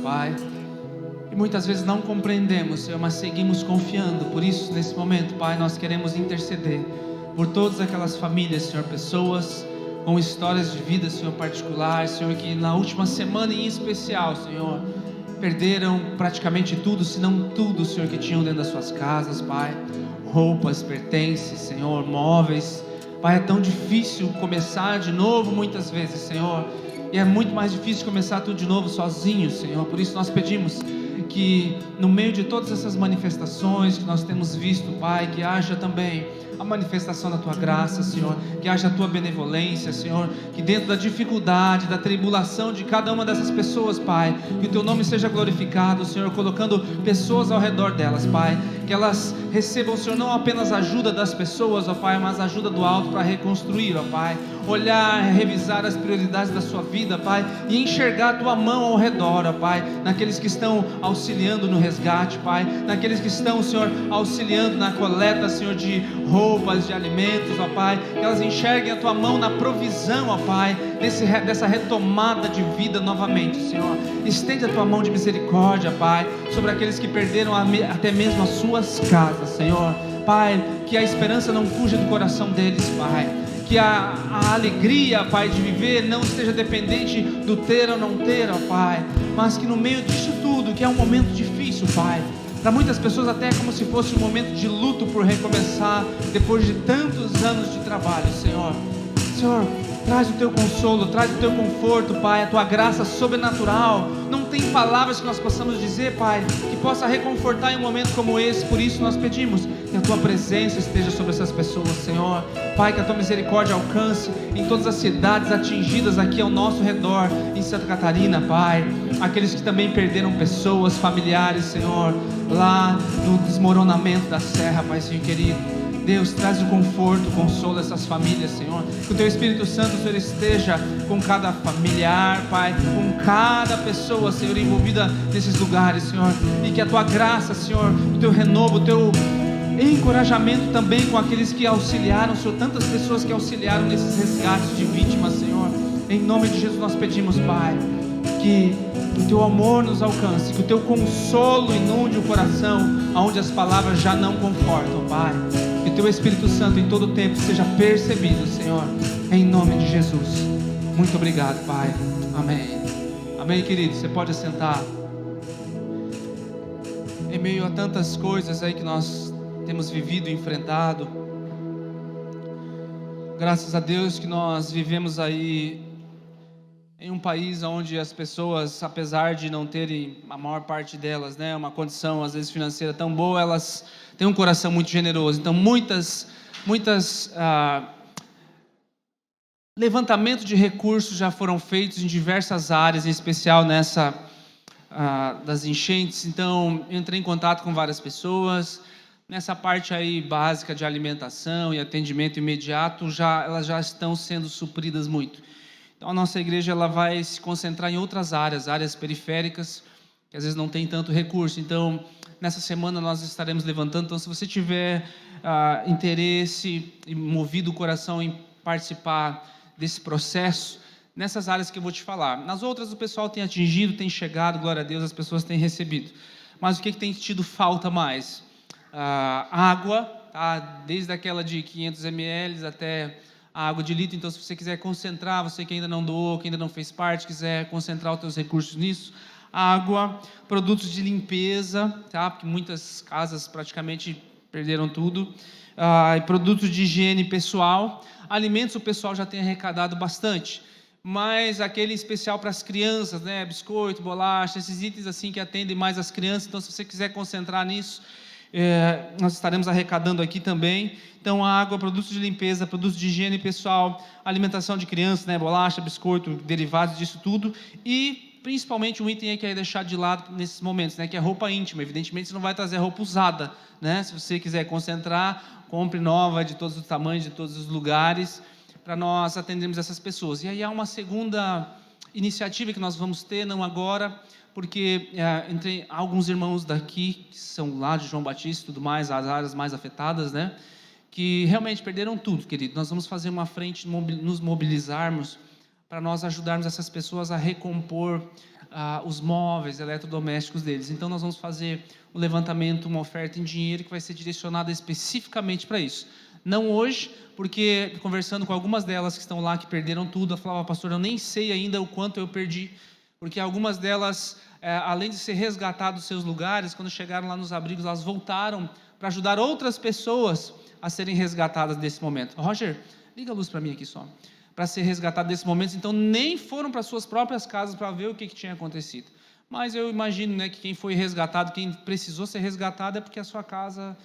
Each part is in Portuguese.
Pai, e muitas vezes não compreendemos, Senhor, mas seguimos confiando. Por isso, nesse momento, Pai, nós queremos interceder por todas aquelas famílias, Senhor, pessoas com histórias de vida, Senhor, particular, Senhor, que na última semana em especial, Senhor, perderam praticamente tudo, se não tudo, Senhor, que tinham dentro das suas casas, Pai, roupas, pertences, Senhor, móveis. Pai, é tão difícil começar de novo muitas vezes, Senhor, e é muito mais difícil começar tudo de novo sozinho, Senhor. Por isso nós pedimos que no meio de todas essas manifestações que nós temos visto, Pai, que haja também a manifestação da Tua graça, Senhor, que haja a Tua benevolência, Senhor, que dentro da dificuldade, da tribulação de cada uma dessas pessoas, Pai, que o Teu nome seja glorificado, Senhor, colocando pessoas ao redor delas, Pai, que elas recebam, Senhor, não apenas a ajuda das pessoas, ó Pai, mas a ajuda do alto para reconstruir, ó Pai, olhar, revisar as prioridades da sua vida, Pai, e enxergar a Tua mão ao redor, ó Pai, naqueles que estão auxiliando no resgate, Pai, naqueles que estão, Senhor, auxiliando na coleta, Senhor, de roupas, de alimentos, ó Pai, que elas enxerguem a Tua mão na provisão, ó Pai, dessa retomada de vida novamente, Senhor. Estende a Tua mão de misericórdia, Pai, sobre aqueles que perderam até mesmo as suas casas, Senhor. Pai, que a esperança não fuja do coração deles, Pai, que a alegria, Pai, de viver não esteja dependente do ter ou não ter, ó Pai, mas que no meio disso tudo, que é um momento difícil, Pai, para muitas pessoas até é como se fosse um momento de luto por recomeçar, depois de tantos anos de trabalho, Senhor. Senhor, traz o Teu consolo, traz o Teu conforto, Pai, a Tua graça sobrenatural. Não tem palavras que nós possamos dizer, Pai, que possa reconfortar em um momento como esse. Por isso nós pedimos que a Tua presença esteja sobre essas pessoas, Senhor. Pai, que a Tua misericórdia alcance em todas as cidades atingidas aqui ao nosso redor, em Santa Catarina, Pai. Aqueles que também perderam pessoas, familiares, Senhor, lá no desmoronamento da serra, Pai, Senhor querido. Deus, traz o conforto, o consolo a essas famílias, Senhor. Que o Teu Espírito Santo, Senhor, esteja com cada familiar, Pai, com cada pessoa, Senhor, envolvida nesses lugares, Senhor. E que a Tua graça, Senhor, o Teu renovo, o Teu encorajamento também com aqueles que auxiliaram, Senhor, tantas pessoas que auxiliaram nesses resgates de vítimas, Senhor. Em nome de Jesus nós pedimos, Pai, que o Teu amor nos alcance, que o Teu consolo inunde o coração, onde as palavras já não confortam, Pai. Que o Teu Espírito Santo em todo o tempo seja percebido, Senhor, em nome de Jesus. Muito obrigado, Pai. Amém. Amém, querido. Você pode assentar. Em meio a tantas coisas aí que nós temos vivido e enfrentado, graças a Deus que nós vivemos aí em um país onde as pessoas, apesar de não terem, a maior parte delas, né, uma condição às vezes financeira tão boa, elas têm um coração muito generoso. Então muitas levantamentos de recursos já foram feitos em diversas áreas, em especial nessa das enchentes. Então eu entrei em contato com várias pessoas nessa parte aí básica de alimentação e atendimento imediato. Elas já estão sendo supridas muito. Então a nossa igreja ela vai se concentrar em outras áreas periféricas, que às vezes não tem tanto recurso. Então nessa semana nós estaremos levantando. Então se você tiver interesse e movido o coração em participar desse processo, nessas áreas que eu vou te falar. Nas outras o pessoal tem atingido, tem chegado, glória a Deus, as pessoas têm recebido. Mas o que tem tido falta mais? Água, tá? Desde aquela de 500 ml até a água de litro. Então se você quiser concentrar, você que ainda não doou, que ainda não fez parte, quiser concentrar os seus recursos nisso, água, produtos de limpeza, tá? Porque muitas casas praticamente perderam tudo, e produtos de higiene pessoal. Alimentos o pessoal já tem arrecadado bastante, mas aquele especial para as crianças, né? Biscoito, bolacha, esses itens assim que atendem mais as crianças. Então se você quiser concentrar nisso, nós estaremos arrecadando aqui também. Então água, produtos de limpeza, produtos de higiene pessoal, alimentação de crianças, né? Bolacha, biscoito, derivados disso tudo. E principalmente um item aí que é deixar de lado nesses momentos, né? Que é roupa íntima. Evidentemente você não vai trazer roupa usada, né? Se você quiser concentrar, compre nova, de todos os tamanhos, de todos os lugares, para nós atendermos essas pessoas. E aí há uma segunda iniciativa que nós vamos ter, não agora, porque entre alguns irmãos daqui, que são lá de João Batista e tudo mais, as áreas mais afetadas, né, que realmente perderam tudo, querido. Nós vamos fazer uma frente, nos mobilizarmos para nós ajudarmos essas pessoas a recompor os móveis eletrodomésticos deles. Então nós vamos fazer um levantamento, uma oferta em dinheiro que vai ser direcionada especificamente para isso. Não hoje, porque conversando com algumas delas que estão lá, que perderam tudo, eu falava: pastor, eu nem sei ainda o quanto eu perdi, porque algumas delas, além de ser resgatadas dos seus lugares, quando chegaram lá nos abrigos, elas voltaram para ajudar outras pessoas a serem resgatadas desse momento. Roger, liga a luz para mim aqui só. Para ser resgatado desses momentos, então nem foram para suas próprias casas para ver o que tinha acontecido. Mas eu imagino, né, que quem foi resgatado, quem precisou ser resgatado, é porque a sua casa,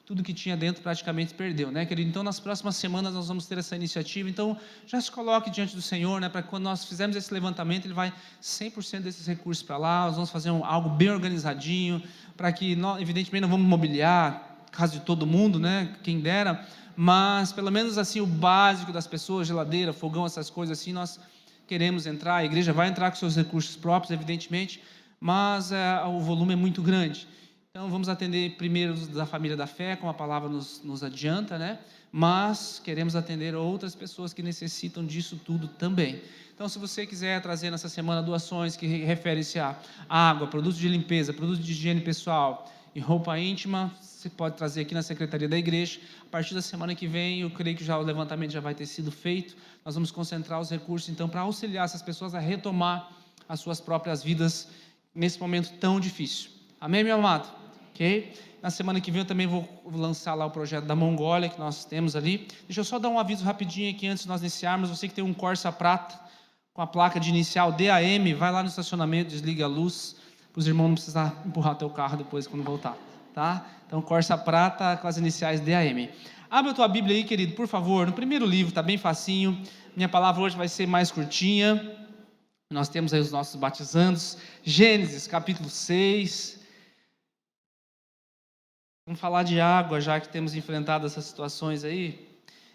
tudo que tinha dentro praticamente perdeu, né, querido? Então nas próximas semanas nós vamos ter essa iniciativa, então já se coloque diante do Senhor, né, para quando nós fizermos esse levantamento, ele vai 100% desses recursos para lá, nós vamos fazer algo bem organizadinho, para que, nós, evidentemente, não vamos mobiliar a casa de todo mundo, né, quem dera, mas pelo menos assim o básico das pessoas, geladeira, fogão, essas coisas assim, nós queremos entrar. A igreja vai entrar com seus recursos próprios, evidentemente, mas o volume é muito grande. Então vamos atender primeiro os da família da fé, como a palavra nos adianta, né? Mas queremos atender outras pessoas que necessitam disso tudo também. Então, se você quiser trazer nessa semana doações que referem-se a água, produtos de limpeza, produtos de higiene pessoal e roupa íntima, você pode trazer aqui na secretaria da igreja. A partir da semana que vem, eu creio que já o levantamento já vai ter sido feito. Nós vamos concentrar os recursos, então, para auxiliar essas pessoas a retomar as suas próprias vidas nesse momento tão difícil. Amém, meu amado? Ok? Na semana que vem eu também vou lançar lá o projeto da Mongólia, que nós temos ali. Deixa eu só dar um aviso rapidinho aqui antes de nós iniciarmos. Você que tem um Corsa prata com a placa de inicial DAM, vai lá no estacionamento, desliga a luz, para os irmãos não precisar empurrar teu carro depois quando voltar, tá? Então, Corsa prata com as iniciais DAM. Abre a tua Bíblia aí, querido, por favor, no primeiro livro, está bem facinho. Minha palavra hoje vai ser mais curtinha. Nós temos aí os nossos batizandos. Gênesis, capítulo 6. Vamos falar de água, já que temos enfrentado essas situações aí.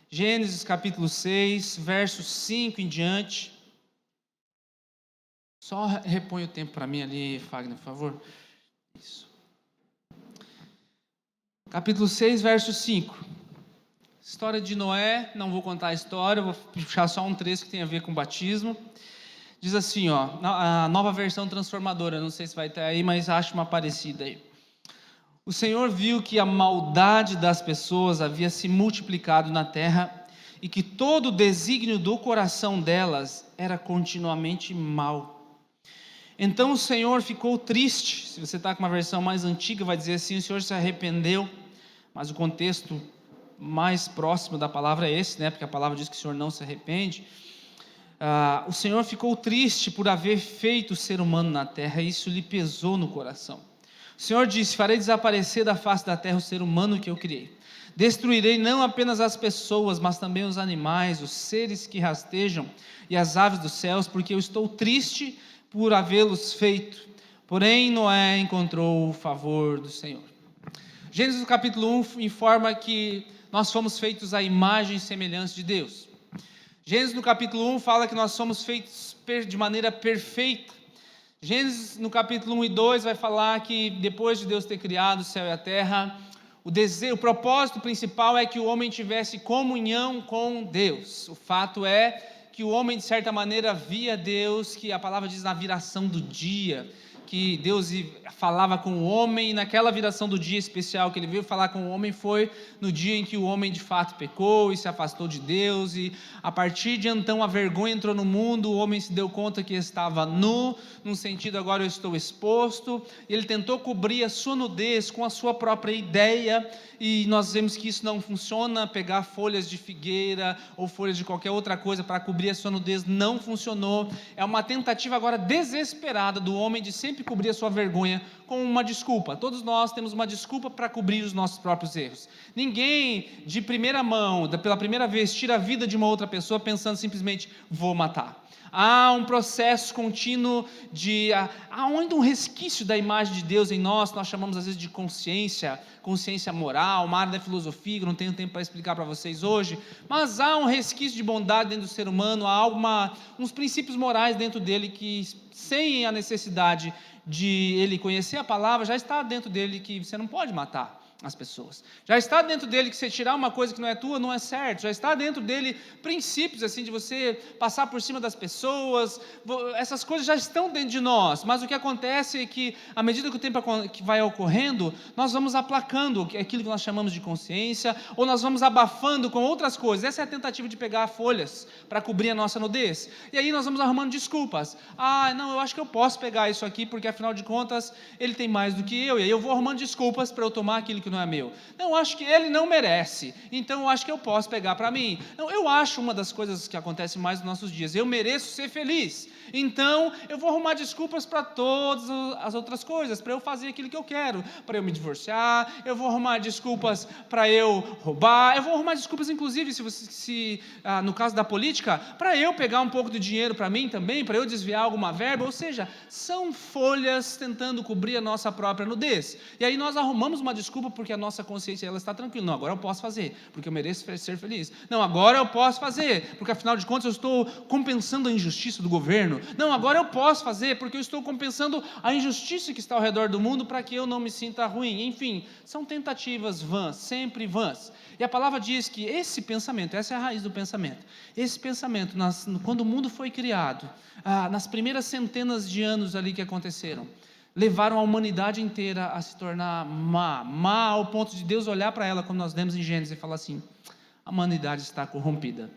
Gênesis, capítulo 6, versos 5 em diante. Só repõe o tempo para mim ali, Fagner, por favor. Isso. Capítulo 6, verso 5. História de Noé, não vou contar a história, vou puxar só um trecho que tem a ver com o batismo. Diz assim, ó, a nova versão transformadora, não sei se vai estar aí, mas acho uma parecida aí. O Senhor viu que a maldade das pessoas havia se multiplicado na terra e que todo o desígnio do coração delas era continuamente mau. Então o Senhor ficou triste. Se você está com uma versão mais antiga, vai dizer assim: o Senhor se arrependeu, mas o contexto mais próximo da palavra é esse, né? Porque a palavra diz que o Senhor não se arrepende. O Senhor ficou triste por haver feito o ser humano na terra, e isso lhe pesou no coração. O Senhor disse: farei desaparecer da face da terra o ser humano que eu criei. Destruirei não apenas as pessoas, mas também os animais, os seres que rastejam e as aves dos céus, porque eu estou triste por havê-los feito. Porém Noé encontrou o favor do Senhor. Gênesis capítulo 1 informa que nós fomos feitos à imagem e semelhança de Deus. Gênesis no capítulo 1 fala que nós somos feitos de maneira perfeita. Gênesis no capítulo 1 e 2 vai falar que depois de Deus ter criado o céu e a terra, o propósito principal é que o homem tivesse comunhão com Deus. O fato é que o homem, de certa maneira, via Deus, que a palavra diz na viração do dia, que Deus falava com o homem, e naquela viração do dia especial que ele veio falar com o homem foi no dia em que o homem de fato pecou e se afastou de Deus, e a partir de então a vergonha entrou no mundo, o homem se deu conta que estava nu, num sentido agora eu estou exposto, e ele tentou cobrir a sua nudez com a sua própria ideia, e nós vemos que isso não funciona. Pegar folhas de figueira ou folhas de qualquer outra coisa para cobrir a sua nudez não funcionou. É uma tentativa agora desesperada do homem de sempre cobrir a sua vergonha com uma desculpa. Todos nós temos uma desculpa para cobrir os nossos próprios erros. Ninguém de primeira mão, pela primeira vez, tira a vida de uma outra pessoa pensando simplesmente: vou matar. Há um processo contínuo há ainda um resquício da imagem de Deus em nós chamamos às vezes de consciência moral, uma área da filosofia que não tenho tempo para explicar para vocês hoje, mas há um resquício de bondade dentro do ser humano, há uns princípios morais dentro dele que, sem a necessidade de ele conhecer a palavra, já está dentro dele, que você não pode matar. as pessoas. Já está dentro dele que você tirar uma coisa que não é tua, não é certo. Já está dentro dele princípios assim de você passar por cima das pessoas. Essas coisas já estão dentro de nós. Mas o que acontece é que, à medida que o tempo vai ocorrendo, nós vamos aplacando aquilo que nós chamamos de consciência, ou nós vamos abafando com outras coisas. Essa é a tentativa de pegar folhas para cobrir a nossa nudez. E aí nós vamos arrumando desculpas. Não, eu acho que eu posso pegar isso aqui, porque afinal de contas, ele tem mais do que eu. E aí eu vou arrumando desculpas para eu tomar aquilo que não é meu. Não, eu acho que ele não merece, então eu acho que eu posso pegar para mim. Não, eu acho uma das coisas que acontece mais nos nossos dias, eu mereço ser feliz, então eu vou arrumar desculpas para todas as outras coisas, para eu fazer aquilo que eu quero, para eu me divorciar, eu vou arrumar desculpas para eu roubar, eu vou arrumar desculpas inclusive, no caso da política, para eu pegar um pouco de dinheiro para mim também, para eu desviar alguma verba, ou seja, são folhas tentando cobrir a nossa própria nudez, e aí nós arrumamos uma desculpa porque a nossa consciência ela está tranquila. Não, agora eu posso fazer, porque eu mereço ser feliz. Não, agora eu posso fazer, porque afinal de contas eu estou compensando a injustiça do governo. Não, agora eu posso fazer, porque eu estou compensando a injustiça que está ao redor do mundo para que eu não me sinta ruim. Enfim, são tentativas vãs, sempre vãs. E a palavra diz que esse pensamento, essa é a raiz do pensamento. Esse pensamento, quando o mundo foi criado, nas primeiras centenas de anos ali que aconteceram, levaram a humanidade inteira a se tornar má ao ponto de Deus olhar para ela, como nós lemos em Gênesis, e falar assim: a humanidade está corrompida.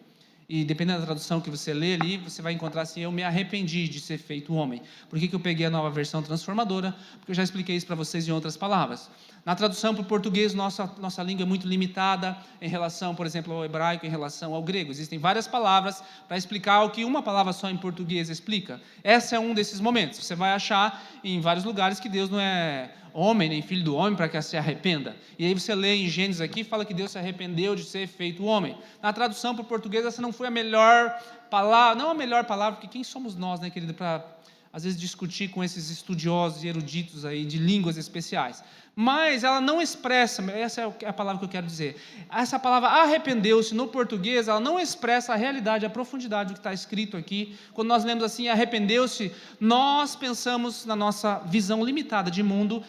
E dependendo da tradução que você lê ali, você vai encontrar assim: eu me arrependi de ser feito homem. Por que eu peguei a nova versão transformadora? Porque eu já expliquei isso para vocês em outras palavras. Na tradução para o português, nossa língua é muito limitada em relação, por exemplo, ao hebraico, em relação ao grego. Existem várias palavras para explicar o que uma palavra só em português explica. Esse é um desses momentos. Você vai achar em vários lugares que Deus não é homem, nem filho do homem, para que se arrependa. E aí você lê em Gênesis aqui, fala que Deus se arrependeu de ser feito homem. Na tradução para o português, essa não foi a melhor palavra, não a melhor palavra, porque quem somos nós, né, querido, para às vezes discutir com esses estudiosos e eruditos aí de línguas especiais. Mas ela não expressa, essa é a palavra que eu quero dizer, essa palavra arrependeu-se no português, ela não expressa a realidade, a profundidade do que está escrito aqui. Quando nós lemos assim, arrependeu-se, nós pensamos na nossa visão limitada de mundo,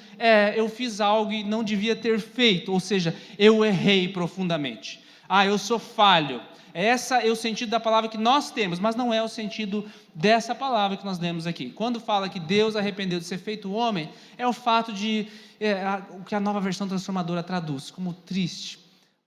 eu fiz algo e não devia ter feito, ou seja, eu errei profundamente, eu sou falho. Esse é o sentido da palavra que nós temos, mas não é o sentido dessa palavra que nós lemos aqui. Quando fala que Deus arrependeu de ser feito homem, é o fato de, o que a nova versão transformadora traduz, como triste.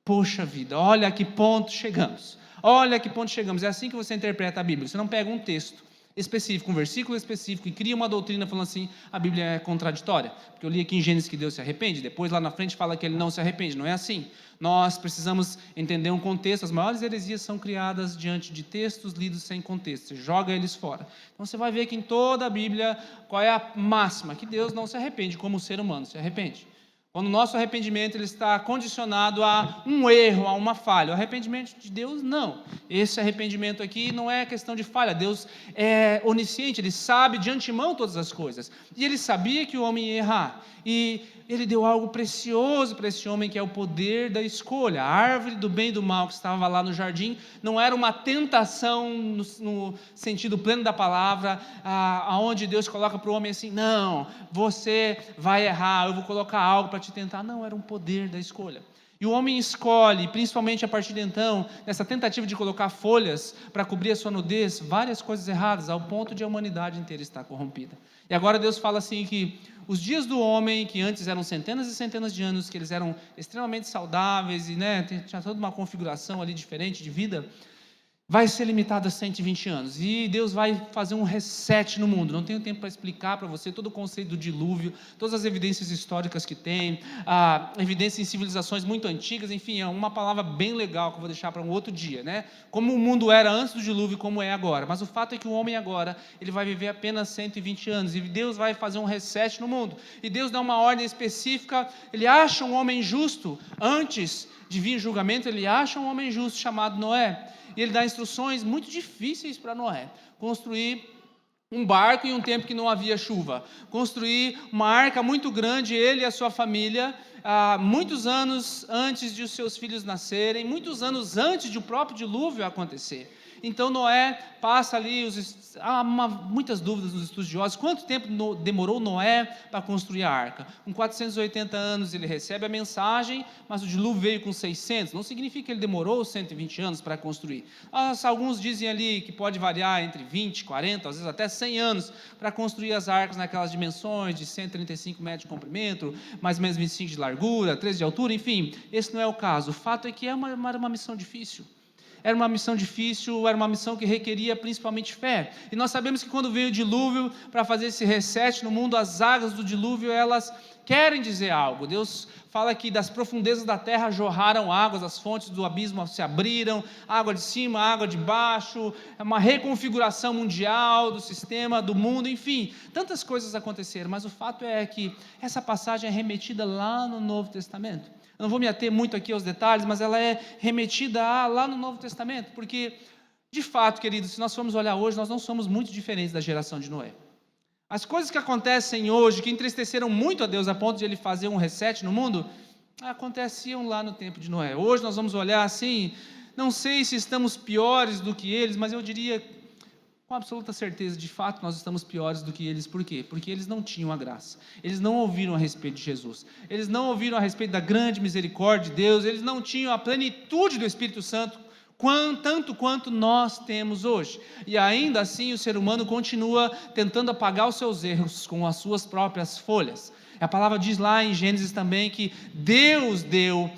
Poxa vida, olha a que ponto chegamos. Olha a que ponto chegamos. É assim que você interpreta a Bíblia. Você não pega um texto específico, um versículo específico, e cria uma doutrina falando assim: a Bíblia é contraditória, porque eu li aqui em Gênesis que Deus se arrepende, depois lá na frente fala que ele não se arrepende. Não é assim. Nós precisamos entender um contexto. As maiores heresias são criadas diante de textos lidos sem contexto. Você joga eles fora. Então você vai ver que em toda a Bíblia, qual é a máxima? Que Deus não se arrepende como o ser humano se arrepende. Quando o nosso arrependimento ele está condicionado a um erro, a uma falha. O arrependimento de Deus, não. Esse arrependimento aqui não é questão de falha. Deus é onisciente, Ele sabe de antemão todas as coisas. E Ele sabia que o homem ia errar. E Ele deu algo precioso para esse homem, que é o poder da escolha. A árvore do bem e do mal que estava lá no jardim não era uma tentação no sentido pleno da palavra, aonde Deus coloca para o homem assim: não, você vai errar, eu vou colocar algo para te tentar. Não, era um poder da escolha. E o homem escolhe, principalmente a partir de então, nessa tentativa de colocar folhas para cobrir a sua nudez, várias coisas erradas, ao ponto de a humanidade inteira estar corrompida. E agora Deus fala assim que os dias do homem, que antes eram centenas e centenas de anos, que eles eram extremamente saudáveis e tinha toda uma configuração ali diferente de vida, vai ser limitado a 120 anos, e Deus vai fazer um reset no mundo. Não tenho tempo para explicar para você todo o conceito do dilúvio, todas as evidências históricas que tem, evidências em civilizações muito antigas, enfim, é uma palavra bem legal que eu vou deixar para um outro dia, como o mundo era antes do dilúvio e como é agora. Mas o fato é que o homem agora, ele vai viver apenas 120 anos, e Deus vai fazer um reset no mundo, e Deus dá uma ordem específica. Ele acha um homem justo, antes de vir julgamento, ele acha um homem justo chamado Noé, e ele dá instruções muito difíceis para Noé: construir um barco em um tempo que não havia chuva, construir uma arca muito grande, ele e a sua família, muitos anos antes de os seus filhos nascerem, muitos anos antes de o próprio dilúvio acontecer. Então Noé passa ali, há muitas dúvidas nos estudiosos, quanto tempo demorou Noé para construir a arca? Com 480 anos ele recebe a mensagem, mas o dilúvio veio com 600, não significa que ele demorou 120 anos para construir. Alguns dizem ali que pode variar entre 20, 40, às vezes até 100 anos, para construir as arcas naquelas dimensões de 135 metros de comprimento, mais ou menos 25 de largura, 13 de altura, enfim, esse não é o caso. O fato é que era uma missão difícil. Era uma missão difícil, era uma missão que requeria principalmente fé. E nós sabemos que quando veio o dilúvio, para fazer esse reset no mundo, as águas do dilúvio, elas querem dizer algo. Deus fala que das profundezas da terra jorraram águas, as fontes do abismo se abriram, água de cima, água de baixo, é uma reconfiguração mundial do sistema, do mundo, enfim, tantas coisas aconteceram, mas o fato é que essa passagem é remetida lá no Novo Testamento. Eu não vou me ater muito aqui aos detalhes, mas ela é remetida lá no Novo Testamento, porque, de fato, queridos, se nós formos olhar hoje, nós não somos muito diferentes da geração de Noé. As coisas que acontecem hoje, que entristeceram muito a Deus a ponto de ele fazer um reset no mundo, aconteciam lá no tempo de Noé. Hoje nós vamos olhar assim, não sei se estamos piores do que eles, mas eu diria com absoluta certeza, de fato, nós estamos piores do que eles. Por quê? Porque eles não tinham a graça. Eles não ouviram a respeito de Jesus. Eles não ouviram a respeito da grande misericórdia de Deus. Eles não tinham a plenitude do Espírito Santo, tanto quanto nós temos hoje. E ainda assim, o ser humano continua tentando apagar os seus erros com as suas próprias folhas. A palavra diz lá em Gênesis também que Deus deu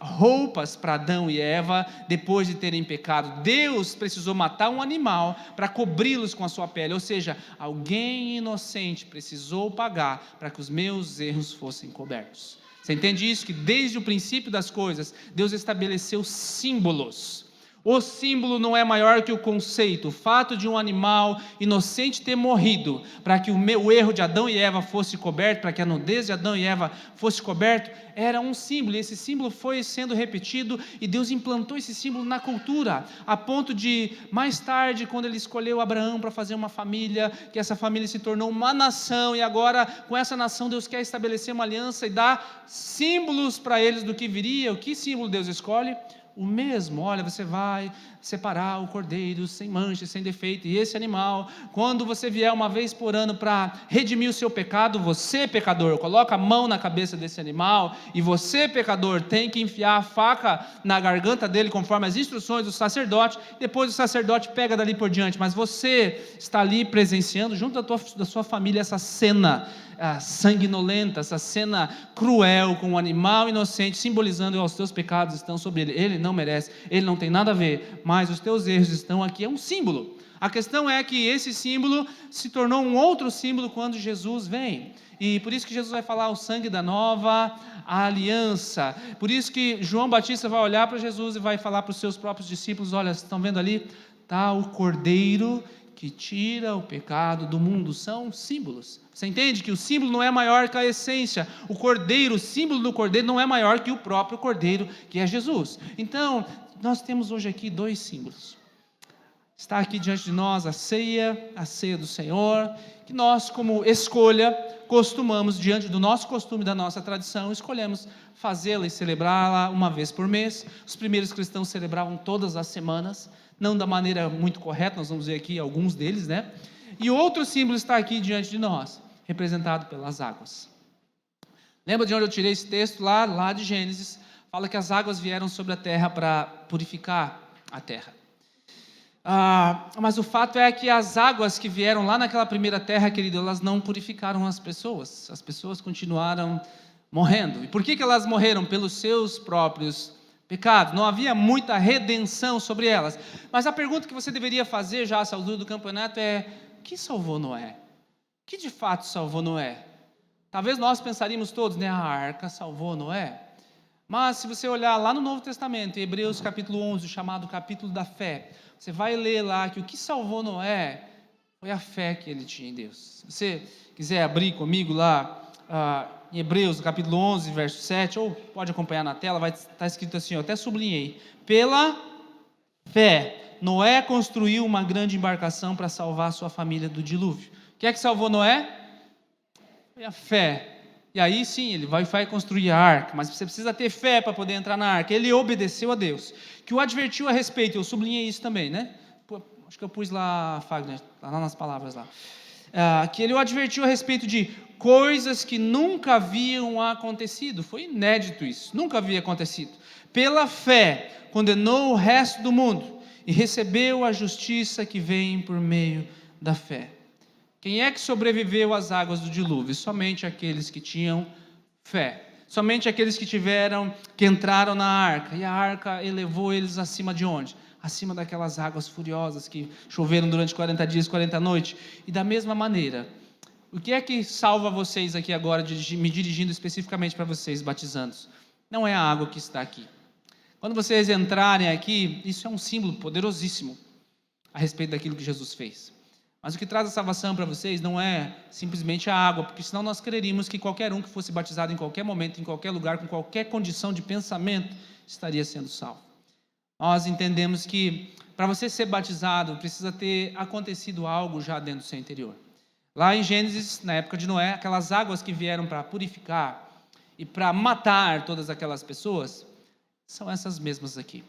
roupas para Adão e Eva depois de terem pecado. Deus precisou matar um animal para cobri-los com a sua pele, ou seja, alguém inocente precisou pagar para que os meus erros fossem cobertos. Você entende isso? Que desde o princípio das coisas, Deus estabeleceu símbolos. O símbolo não é maior que o conceito. O fato de um animal inocente ter morrido para que o erro de Adão e Eva fosse coberto, para que a nudez de Adão e Eva fosse coberto, era um símbolo. E esse símbolo foi sendo repetido e Deus implantou esse símbolo na cultura, a ponto de, mais tarde, quando ele escolheu Abraão para fazer uma família, que essa família se tornou uma nação, e agora com essa nação Deus quer estabelecer uma aliança e dar símbolos para eles do que viria. O que símbolo Deus escolhe? O mesmo. Olha, você vai separar o cordeiro sem mancha, sem defeito, e esse animal, quando você vier uma vez por ano para redimir o seu pecado, você, pecador, coloca a mão na cabeça desse animal, e você, pecador, tem que enfiar a faca na garganta dele, conforme as instruções do sacerdote. Depois o sacerdote pega dali por diante, mas você está ali presenciando, junto da sua família, essa cena sanguinolenta, essa cena cruel, com um animal inocente, simbolizando os teus pecados estão sobre ele. Ele não merece, ele não tem nada a ver, mas os teus erros estão aqui. É um símbolo. A questão é que esse símbolo se tornou um outro símbolo quando Jesus vem. E por isso que Jesus vai falar o sangue da nova aliança. Por isso que João Batista vai olhar para Jesus e vai falar para os seus próprios discípulos: olha, estão vendo ali? Está o cordeiro que tira o pecado do mundo. São símbolos. Você entende que o símbolo não é maior que a essência. O cordeiro, o símbolo do cordeiro não é maior que o próprio cordeiro, que é Jesus. Então, nós temos hoje aqui dois símbolos. Está aqui diante de nós a ceia do Senhor, que nós, como escolha, costumamos, diante do nosso costume, da nossa tradição, escolhemos fazê-la e celebrá-la uma vez por mês. Os primeiros cristãos celebravam todas as semanas, não da maneira muito correta, nós vamos ver aqui alguns deles, né? E outro símbolo está aqui diante de nós, representado pelas águas. Lembra de onde eu tirei esse texto? Lá de Gênesis, fala que as águas vieram sobre a terra para purificar a terra. Mas o fato é que as águas que vieram lá naquela primeira terra, querido, elas não purificaram as pessoas continuaram morrendo. E por que elas morreram? Pelos seus próprios pecados. Não havia muita redenção sobre elas. Mas a pergunta que você deveria fazer já a essa altura do campeonato é: o que salvou Noé? O que de fato salvou Noé? Talvez nós pensaríamos todos, né? A arca salvou Noé. Mas se você olhar lá no Novo Testamento, em Hebreus capítulo 11, chamado capítulo da fé, você vai ler lá que o que salvou Noé foi a fé que ele tinha em Deus. Se você quiser abrir comigo lá em Hebreus capítulo 11, verso 7, ou pode acompanhar na tela, vai estar escrito assim, eu até sublinhei: pela fé, Noé construiu uma grande embarcação para salvar a sua família do dilúvio. O que é que salvou Noé? Foi a fé E aí sim, ele vai construir a arca, mas você precisa ter fé para poder entrar na arca. Ele obedeceu a Deus, que o advertiu a respeito. Eu sublinhei isso também, né? Acho que eu pus lá, Fagner, lá nas palavras lá. Que ele o advertiu a respeito de coisas que nunca haviam acontecido. Foi inédito isso, nunca havia acontecido. Pela fé, condenou o resto do mundo e recebeu a justiça que vem por meio da fé. Quem é que sobreviveu às águas do dilúvio? Somente aqueles que tinham fé. Somente aqueles que entraram na arca. E a arca elevou eles acima de onde? Acima daquelas águas furiosas que choveram durante 40 dias, 40 noites. E da mesma maneira, o que é que salva vocês aqui agora, me dirigindo especificamente para vocês, batizandos? Não é a água que está aqui. Quando vocês entrarem aqui, isso é um símbolo poderosíssimo a respeito daquilo que Jesus fez. Mas o que traz a salvação para vocês não é simplesmente a água, porque senão nós creríamos que qualquer um que fosse batizado em qualquer momento, em qualquer lugar, com qualquer condição de pensamento, estaria sendo salvo. Nós entendemos que para você ser batizado, precisa ter acontecido algo já dentro do seu interior. Lá em Gênesis, na época de Noé, aquelas águas que vieram para purificar e para matar todas aquelas pessoas, são essas mesmas aqui.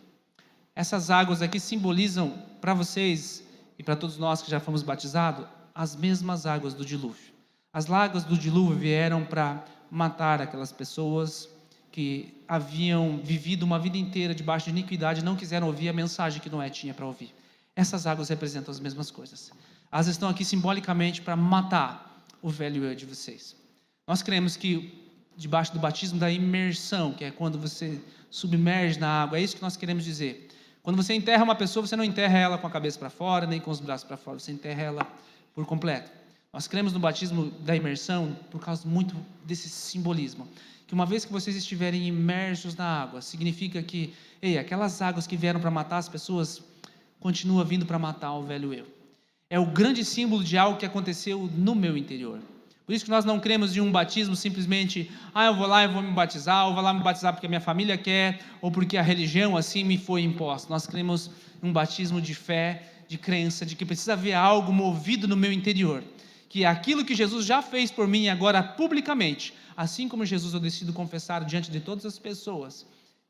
Essas águas aqui simbolizam para vocês e para todos nós que já fomos batizados, as mesmas águas do dilúvio. As águas do dilúvio vieram para matar aquelas pessoas que haviam vivido uma vida inteira debaixo de iniquidade e não quiseram ouvir a mensagem que Noé tinha para ouvir. Essas águas representam as mesmas coisas. Elas estão aqui simbolicamente para matar o velho eu de vocês. Nós cremos que debaixo do batismo da imersão, que é quando você submerge na água, é isso que nós queremos dizer. Quando você enterra uma pessoa, você não enterra ela com a cabeça para fora, nem com os braços para fora, você enterra ela por completo. Nós cremos no batismo da imersão por causa muito desse simbolismo. Que uma vez que vocês estiverem imersos na água, significa que, aquelas águas que vieram para matar as pessoas, continuam vindo para matar o velho eu. É o grande símbolo de algo que aconteceu no meu interior. Por isso que nós não cremos em um batismo simplesmente, eu vou lá e vou me batizar, ou vou lá me batizar porque a minha família quer, ou porque a religião assim me foi imposta. Nós cremos em um batismo de fé, de crença, de que precisa haver algo movido no meu interior, que é aquilo que Jesus já fez por mim agora publicamente, assim como Jesus eu decido confessar diante de todas as pessoas,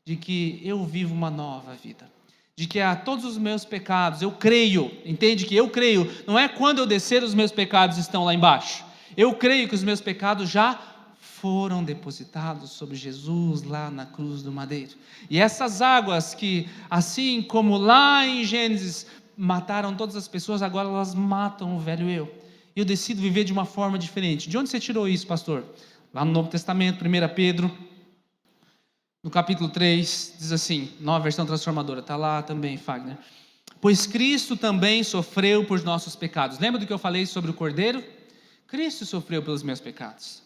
de que eu vivo uma nova vida. De que a todos os meus pecados, eu creio, entende que eu creio, não é quando eu descer os meus pecados estão lá embaixo. Eu creio que os meus pecados já foram depositados sobre Jesus lá na cruz do madeiro. E essas águas que, assim como lá em Gênesis, mataram todas as pessoas, agora elas matam o velho eu. Eu decido viver de uma forma diferente. De onde você tirou isso, pastor? Lá no Novo Testamento, 1 Pedro, no capítulo 3, diz assim, nova versão transformadora, está lá também, Fagner. Pois Cristo também sofreu por nossos pecados. Lembra do que eu falei sobre o Cordeiro? Cristo sofreu pelos meus pecados,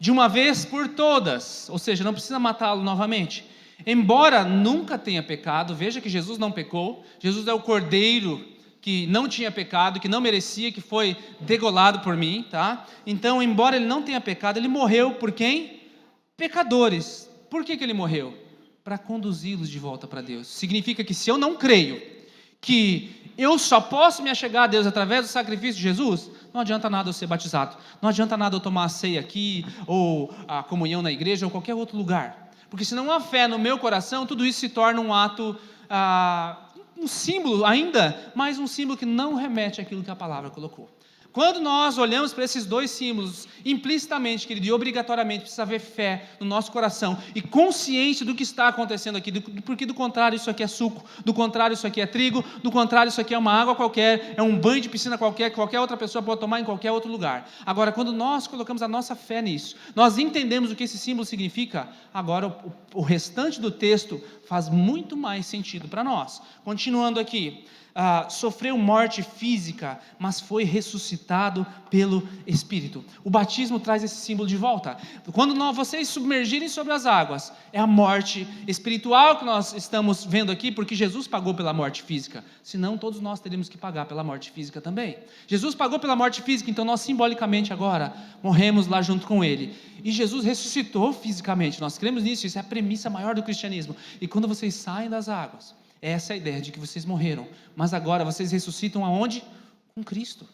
de uma vez por todas, ou seja, não precisa matá-lo novamente, embora nunca tenha pecado. Veja que Jesus não pecou, Jesus é o Cordeiro que não tinha pecado, que não merecia, que foi degolado por mim, tá? Então, embora ele não tenha pecado, ele morreu por quem? Pecadores. Por que ele morreu? Para conduzi-los de volta para Deus. Significa que se eu não creio que eu só posso me achegar a Deus através do sacrifício de Jesus, não adianta nada eu ser batizado, não adianta nada eu tomar a ceia aqui, ou a comunhão na igreja, ou qualquer outro lugar, porque se não há fé no meu coração, tudo isso se torna um ato, um símbolo ainda, mas um símbolo que não remete àquilo que a palavra colocou. Quando nós olhamos para esses dois símbolos, implicitamente, querido, e obrigatoriamente, precisa haver fé no nosso coração e consciência do que está acontecendo aqui, porque do contrário isso aqui é suco, do contrário isso aqui é trigo, do contrário isso aqui é uma água qualquer, é um banho de piscina qualquer, que qualquer outra pessoa pode tomar em qualquer outro lugar. Agora, quando nós colocamos a nossa fé nisso, nós entendemos o que esse símbolo significa, agora o restante do texto faz muito mais sentido para nós. Continuando aqui. Sofreu morte física, mas foi ressuscitado pelo Espírito. O batismo traz esse símbolo de volta. Quando vocês submergirem sobre as águas, é a morte espiritual que nós estamos vendo aqui, porque Jesus pagou pela morte física. Senão todos nós teríamos que pagar pela morte física também. Jesus pagou pela morte física, então nós simbolicamente agora morremos lá junto com Ele. E Jesus ressuscitou fisicamente, nós cremos nisso, isso é a premissa maior do cristianismo. E quando vocês saem das águas, essa é a ideia de que vocês morreram, mas agora vocês ressuscitam aonde? Com Cristo.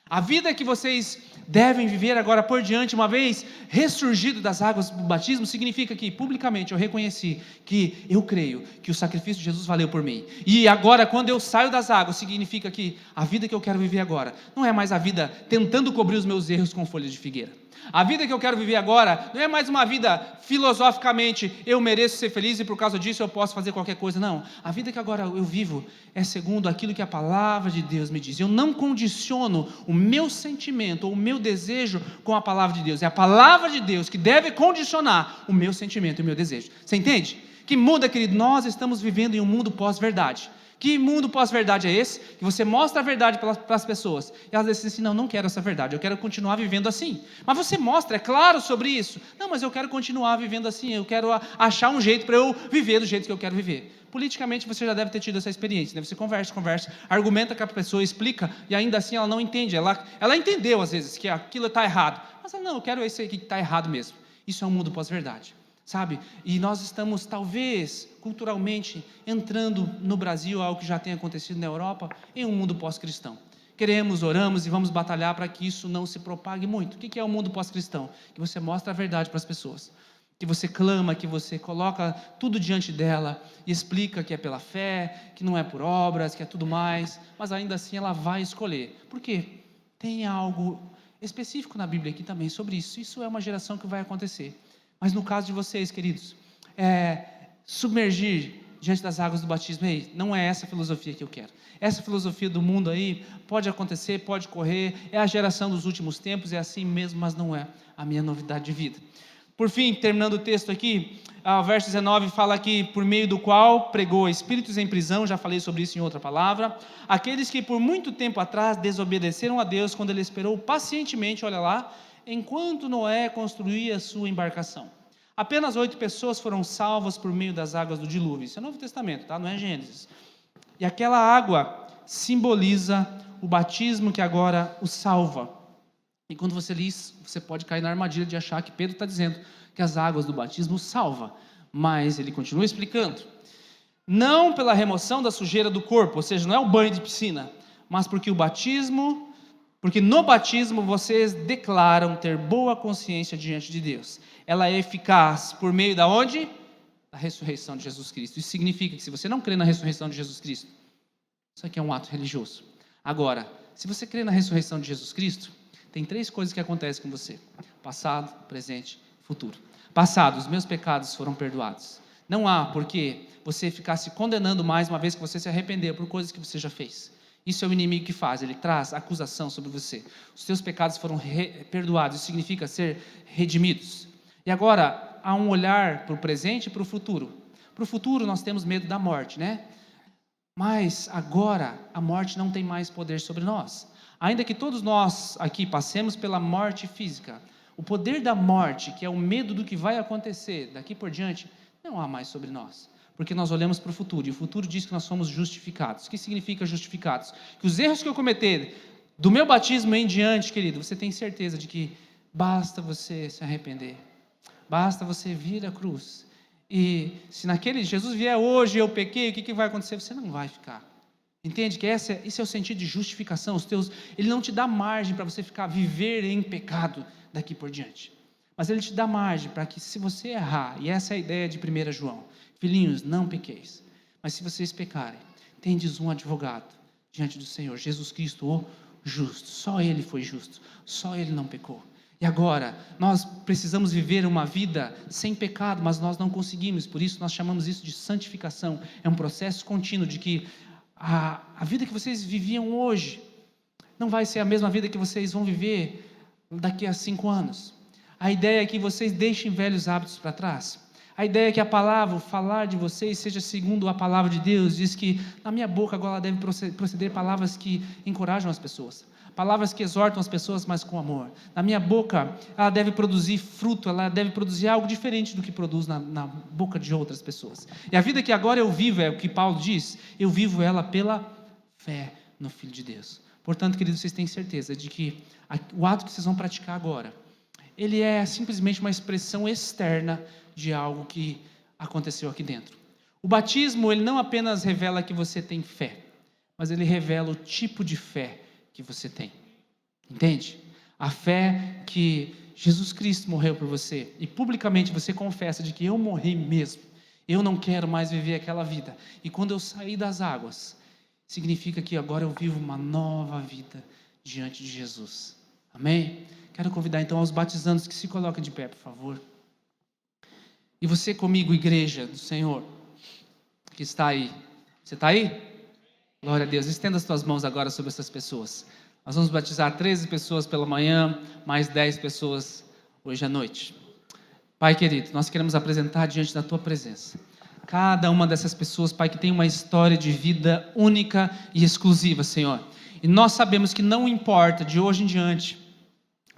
A vida que vocês devem viver agora por diante, uma vez ressurgido das águas do batismo, significa que publicamente eu reconheci que eu creio que o sacrifício de Jesus valeu por mim. E agora, quando eu saio das águas, significa que a vida que eu quero viver agora não é mais a vida tentando cobrir os meus erros com folhas de figueira. A vida que eu quero viver agora não é mais uma vida filosoficamente, eu mereço ser feliz e por causa disso eu posso fazer qualquer coisa. Não, a vida que agora eu vivo é segundo aquilo que a palavra de Deus me diz. Eu não condiciono o meu sentimento ou o meu desejo com a palavra de Deus. É a palavra de Deus que deve condicionar o meu sentimento e o meu desejo. Você entende? Que muda, querido? Nós estamos vivendo em um mundo pós-verdade. Que mundo pós-verdade é esse? Que você mostra a verdade para as pessoas e elas dizem assim, não quero essa verdade, eu quero continuar vivendo assim. Mas você mostra, é claro sobre isso. Não, mas eu quero continuar vivendo assim, eu quero achar um jeito para eu viver do jeito que eu quero viver. Politicamente você já deve ter tido essa experiência, né? Você conversa, argumenta com a pessoa, explica e ainda assim ela não entende. Ela entendeu às vezes que aquilo está errado, mas ela, não, eu quero esse aqui que está errado mesmo. Isso é um mundo pós-verdade. Sabe, e nós estamos talvez culturalmente entrando no Brasil, algo que já tem acontecido na Europa, em um mundo pós-cristão. Queremos, oramos e vamos batalhar para que isso não se propague muito. O que é o mundo pós-cristão? Que você mostra a verdade para as pessoas, que você clama, que você coloca tudo diante dela e explica que é pela fé, que não é por obras, que é tudo mais, mas ainda assim ela vai escolher. Por quê? Tem algo específico na Bíblia aqui também sobre isso. Isso é uma geração que vai acontecer. Mas no caso de vocês, queridos, submergir diante das águas do batismo, não é essa filosofia que eu quero. Essa filosofia do mundo aí pode acontecer, pode correr, é a geração dos últimos tempos, é assim mesmo, mas não é a minha novidade de vida. Por fim, terminando o texto aqui, o verso 19 fala que por meio do qual pregou espíritos em prisão, já falei sobre isso em outra palavra, aqueles que por muito tempo atrás desobedeceram a Deus quando Ele esperou pacientemente, olha lá, enquanto Noé construía a sua embarcação. Apenas 8 pessoas foram salvas por meio das águas do dilúvio. Isso é Novo Testamento, tá? Não é Gênesis. E aquela água simboliza o batismo que agora o salva. E quando você lê isso, você pode cair na armadilha de achar que Pedro está dizendo que as águas do batismo salva. Mas ele continua explicando. Não pela remoção da sujeira do corpo, ou seja, não é o banho de piscina, mas porque no batismo vocês declaram ter boa consciência diante de Deus. Ela é eficaz por meio da onde? Da ressurreição de Jesus Cristo. Isso significa que se você não crê na ressurreição de Jesus Cristo, isso aqui é um ato religioso. Agora, se você crê na ressurreição de Jesus Cristo, tem 3 coisas que acontecem com você: passado, presente, futuro. Passado, os meus pecados foram perdoados. Não há por que você ficar se condenando mais uma vez que você se arrependeu por coisas que você já fez. Isso é o inimigo que faz, ele traz acusação sobre você. Os seus pecados foram perdoados, isso significa ser redimidos. E agora, há um olhar para o presente e para o futuro. Para o futuro nós temos medo da morte, né? Mas agora a morte não tem mais poder sobre nós. Ainda que todos nós aqui passemos pela morte física, o poder da morte, que é o medo do que vai acontecer daqui por diante, não há mais sobre nós. Porque nós olhamos para o futuro, e o futuro diz que nós somos justificados. O que significa justificados? Que os erros que eu cometer, do meu batismo em diante, querido, você tem certeza de que basta você se arrepender, basta você vir à cruz, e se Jesus vier hoje e eu pequei, o que vai acontecer? Você não vai ficar. Entende que esse é o sentido de justificação. Ele não te dá margem para você viver em pecado daqui por diante, mas ele te dá margem para que, se você errar, e essa é a ideia de 1 João, filhinhos, não pequeis, mas se vocês pecarem, tendes um advogado diante do Senhor, Jesus Cristo, o justo. Só Ele foi justo, só Ele não pecou. E agora, nós precisamos viver uma vida sem pecado, mas nós não conseguimos, por isso nós chamamos isso de santificação. É um processo contínuo de que a vida que vocês viviam hoje não vai ser a mesma vida que vocês vão viver daqui a 5 anos. A ideia é que vocês deixem velhos hábitos para trás. A ideia é que a palavra, o falar de vocês, seja segundo a palavra de Deus. Diz que na minha boca agora deve proceder palavras que encorajam as pessoas, palavras que exortam as pessoas, mas com amor. Na minha boca ela deve produzir fruto, ela deve produzir algo diferente do que produz na boca de outras pessoas. E a vida que agora eu vivo, é o que Paulo diz, eu vivo ela pela fé no Filho de Deus. Portanto, queridos, vocês têm certeza de que o ato que vocês vão praticar agora, ele é simplesmente uma expressão externa de algo que aconteceu aqui dentro. O batismo, ele não apenas revela que você tem fé, mas ele revela o tipo de fé que você tem. Entende? A fé que Jesus Cristo morreu por você, e publicamente você confessa de que eu morri mesmo, eu não quero mais viver aquela vida, e quando eu sair das águas, significa que agora eu vivo uma nova vida diante de Jesus. Amém? Quero convidar então aos batizandos que se coloquem de pé, por favor. E você comigo, igreja do Senhor, que está aí. Você está aí? Glória a Deus. Estenda as tuas mãos agora sobre essas pessoas. Nós vamos batizar 13 pessoas pela manhã, mais 10 pessoas hoje à noite. Pai querido, nós queremos apresentar diante da tua presença cada uma dessas pessoas, Pai, que tem uma história de vida única e exclusiva, Senhor. E nós sabemos que não importa de hoje em diante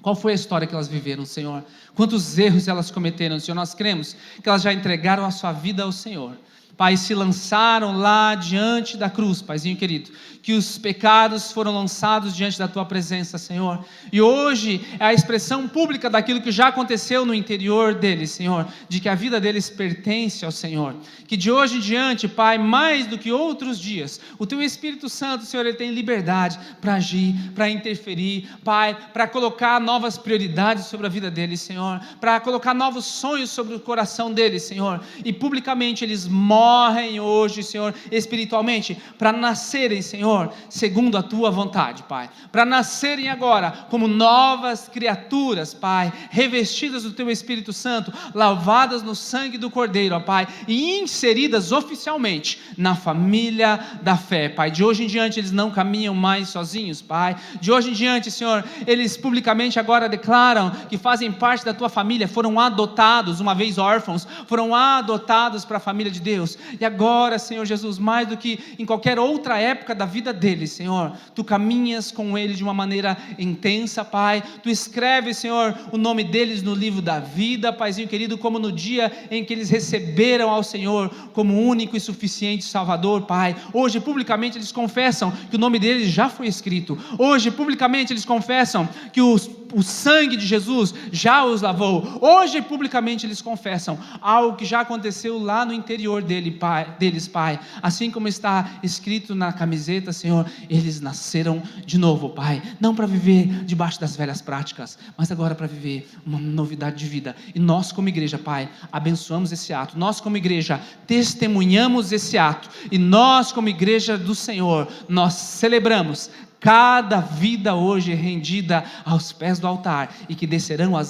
qual foi a história que elas viveram, Senhor, quantos erros elas cometeram, Senhor. Nós cremos que elas já entregaram a sua vida ao Senhor, Pai, se lançaram lá diante da cruz, Paizinho querido, que os pecados foram lançados diante da tua presença, Senhor, e hoje é a expressão pública daquilo que já aconteceu no interior deles, Senhor, de que a vida deles pertence ao Senhor, que de hoje em diante, Pai, mais do que outros dias, o teu Espírito Santo, Senhor, ele tem liberdade para agir, para interferir, Pai, para colocar novas prioridades sobre a vida deles, Senhor, para colocar novos sonhos sobre o coração deles, Senhor, e publicamente eles morrem hoje, Senhor, espiritualmente, para nascerem, Senhor, segundo a tua vontade, Pai, para nascerem agora como novas criaturas, Pai, revestidas do teu Espírito Santo, lavadas no sangue do Cordeiro, ó Pai, e inseridas oficialmente na família da fé, Pai. De hoje em diante eles não caminham mais sozinhos, Pai. De hoje em diante, Senhor, eles publicamente agora declaram que fazem parte da tua família, foram adotados, uma vez órfãos, foram adotados para a família de Deus, e agora, Senhor Jesus, mais do que em qualquer outra época da vida deles, Senhor, tu caminhas com eles de uma maneira intensa, Pai. Tu escreves, Senhor, o nome deles no livro da vida, Paizinho querido, como no dia em que eles receberam ao Senhor como único e suficiente Salvador, Pai. Hoje publicamente eles confessam que o nome deles já foi escrito. Hoje publicamente eles confessam que o sangue de Jesus já os lavou. Hoje publicamente eles confessam algo que já aconteceu lá no interior deles, Pai. Assim como está escrito na camiseta, Senhor, eles nasceram de novo, Pai, não para viver debaixo das velhas práticas, mas agora para viver uma novidade de vida. E nós como igreja, Pai, abençoamos esse ato. Nós como igreja testemunhamos esse ato, e nós como igreja do Senhor, nós celebramos cada vida hoje rendida aos pés do altar, e que descerão as